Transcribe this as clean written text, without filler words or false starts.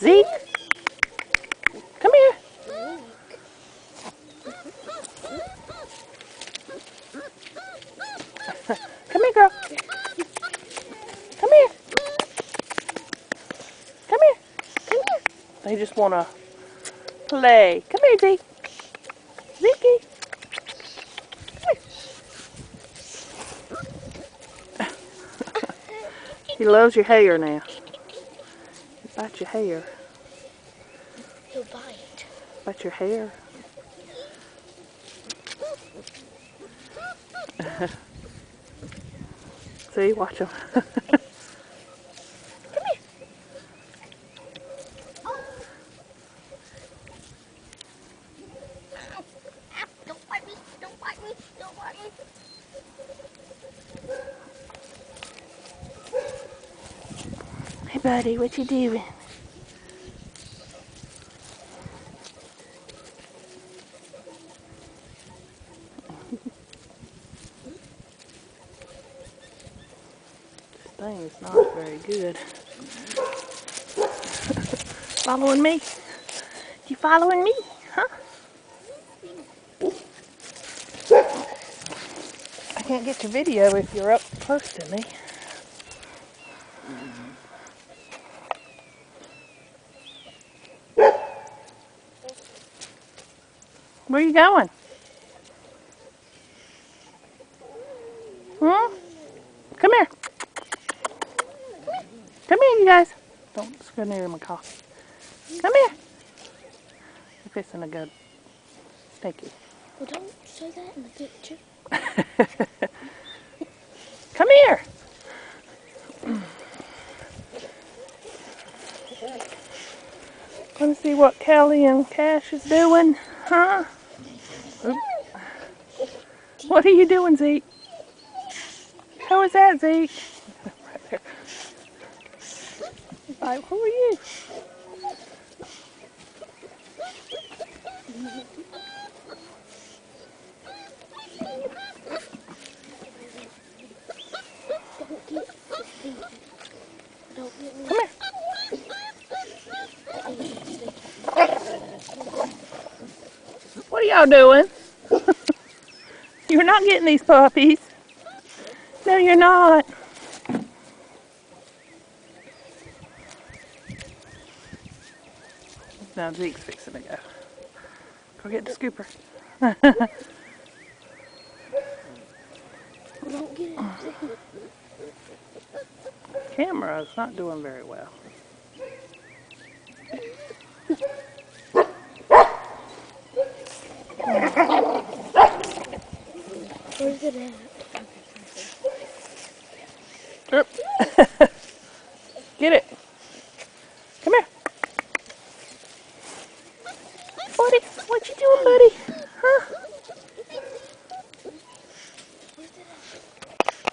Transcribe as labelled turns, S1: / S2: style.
S1: Zeke, come here. Come here, girl. Come here. Come here. Come here. They just want to play. Come here, Zeke. Zeke. He loves your hair now. He bites your hair.
S2: He'll bite.
S1: Bite your hair. See, watch him.
S2: Come here. Don't bite me. Don't bite me. Don't bite me.
S1: Hey, buddy, what you doing? This thing is not very good. Following me? You following me? Huh? I can't get your video if you're up close to me. Where are you going? Hmm? Come here. Come here, you guys. Don't go near my coffee. Come here. You're fixing to go stinky.
S2: Well, don't say that in the picture.
S1: Come here. Want to see what Kelly and Cash is doing? Huh? Oop. What are you doing, Zeke? How was that, Zeke? Right there. Like, who are you? Come here. What are y'all doing? You're not getting these puppies. No, you're not. Now Zeke's fixing to go. Go get the scooper.
S2: Don't get it.
S1: Camera's not doing very well.
S2: Where's it at?
S1: Oop. Get it. Come here. Buddy, what you doing, buddy?